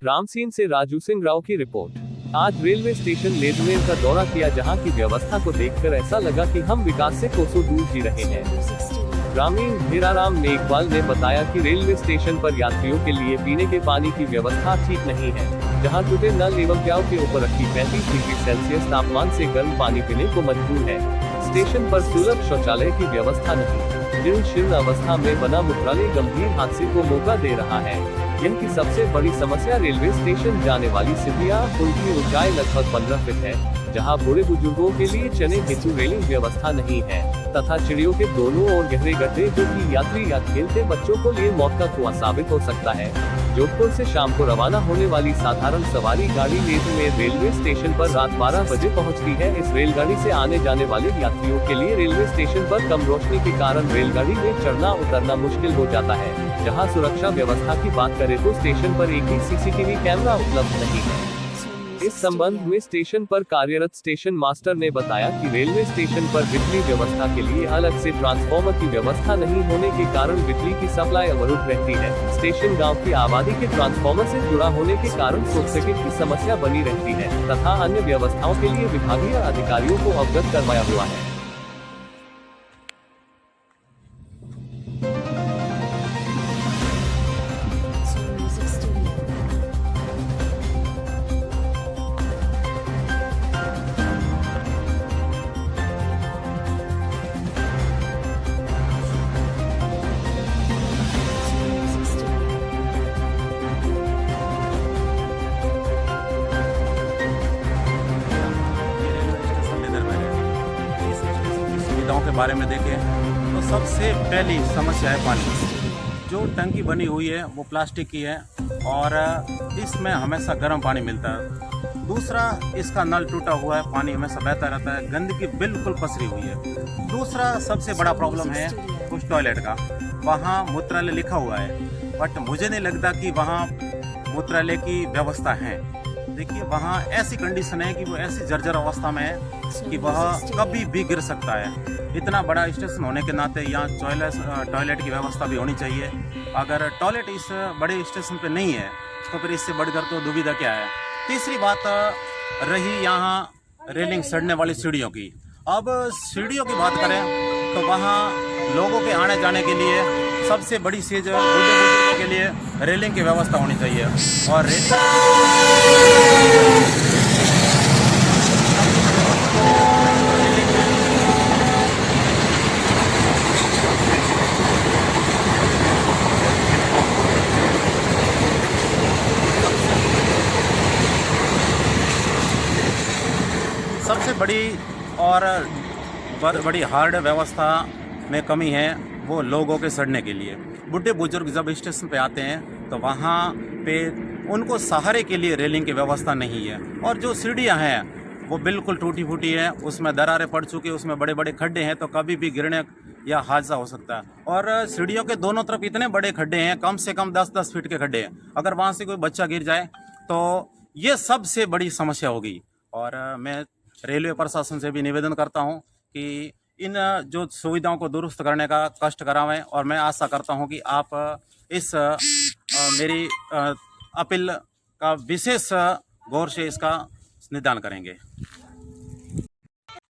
रामसीन से राजू सिंह राव की रिपोर्ट। आज रेलवे स्टेशन लेदमेर का दौरा किया, जहां की व्यवस्था को देखकर ऐसा लगा कि हम विकास से कोसों दूर जी रहे हैं। ग्रामीण हीराराम मेघवाल ने बताया कि रेलवे स्टेशन पर यात्रियों के लिए पीने के पानी की व्यवस्था ठीक नहीं है, जहां टूटे नल एवं प्याऊ के ऊपर रखी 35 डिग्री सेल्सियस तापमान से गर्म पानी पीने को मजबूर है। स्टेशन पर सुलभ शौचालय की व्यवस्था नहीं, जीर्ण शीर्ण अवस्था में बना मूत्रालय गंभीर हादसे को मौका दे रहा है। यह की सबसे बड़ी समस्या रेलवे स्टेशन जाने वाली सीढ़ियां, पुल की ऊंचाई लगभग 15 फीट है, जहां बूढ़े बुजुर्गों के लिए चने हेतु रेलिंग व्यवस्था नहीं है, तथा चिड़ियों के दोनों ओर गहरे गड्ढे, जो कि यात्री या खेलते बच्चों को लिए मौत का कुआं साबित हो सकता है। जोधपुर से शाम को रवाना होने वाली साधारण सवारी गाड़ी लेदमेर रेलवे स्टेशन पर रात 12 बजे पहुंचती है। इस रेलगाड़ी से आने जाने वाले यात्रियों के लिए रेलवे स्टेशन पर कम रोशनी के कारण रेलगाड़ी में चढ़ना उतरना मुश्किल हो जाता है। जहां सुरक्षा व्यवस्था की बात करें तो स्टेशन पर एक भी सीसीटीवी कैमरा उपलब्ध नहीं है। इस संबंध में स्टेशन पर कार्यरत स्टेशन मास्टर ने बताया कि रेलवे स्टेशन पर बिजली व्यवस्था के लिए अलग से ट्रांसफार्मर की व्यवस्था नहीं होने के कारण बिजली की सप्लाई अवरुद्ध रहती है। स्टेशन गांव की आबादी के ट्रांसफार्मर से जुड़ा होने के कारण शॉर्ट सर्किट की समस्या बनी रहती है, तथा अन्य व्यवस्थाओं के लिए विभागीय अधिकारियों को अवगत करवाया हुआ है। सुविधाओं के बारे में देखें तो सबसे पहली समस्या है पानी। जो टंकी बनी हुई है वो प्लास्टिक की है और इसमें हमेशा गर्म पानी मिलता है। दूसरा, इसका नल टूटा हुआ है, पानी हमेशा बहता रहता है, गंदगी बिल्कुल पसरी हुई है। दूसरा सबसे बड़ा प्रॉब्लम है उस टॉयलेट का। वहाँ मूत्रालय लिखा हुआ है, बट मुझे नहीं लगता कि वहाँ मूत्रालय की व्यवस्था है। देखिए, वहाँ ऐसी कंडीशन है कि वो ऐसी जर्जर अवस्था में है कि वह कभी भी गिर सकता है। इतना बड़ा स्टेशन होने के नाते यहाँ टॉयलेट की व्यवस्था भी होनी चाहिए। अगर टॉयलेट इस बड़े स्टेशन पे नहीं है तो फिर इससे बढ़कर तो दुविधा क्या है। तीसरी बात रही यहाँ रेलिंग सड़ने वाली सीढ़ियों की। अब सीढ़ियों की बात करें तो वहाँ लोगों के आने जाने के लिए सबसे बड़ी चीज़ बूढ़े बुजुर्गों के लिए रेलिंग की व्यवस्था होनी चाहिए। और सबसे बड़ी हार्ड व्यवस्था में कमी है वो लोगों के सड़ने के लिए। बूढ़े बुजुर्ग जब स्टेशन पे आते हैं तो वहाँ पे उनको सहारे के लिए रेलिंग की व्यवस्था नहीं है, और जो सीढ़ियाँ हैं वो बिल्कुल टूटी फूटी है, उसमें दरारें पड़ चुकी है, उसमें बड़े बड़े खड्डे हैं, तो कभी भी गिरने या हादसा हो सकता है। और सीढ़ियों के दोनों तरफ इतने बड़े खड्डे हैं, कम से कम 10-10 फीट के खड्डे हैं। अगर वहाँ से कोई बच्चा गिर जाए तो ये सबसे बड़ी समस्या होगी। और मैं रेलवे प्रशासन से भी निवेदन करता हूँ कि इन जो सुविधाओं को दुरुस्त करने का कष्ट करावें, और मैं आशा करता हूं कि आप इस मेरी अपील का विशेष गौर से इसका निदान करेंगे।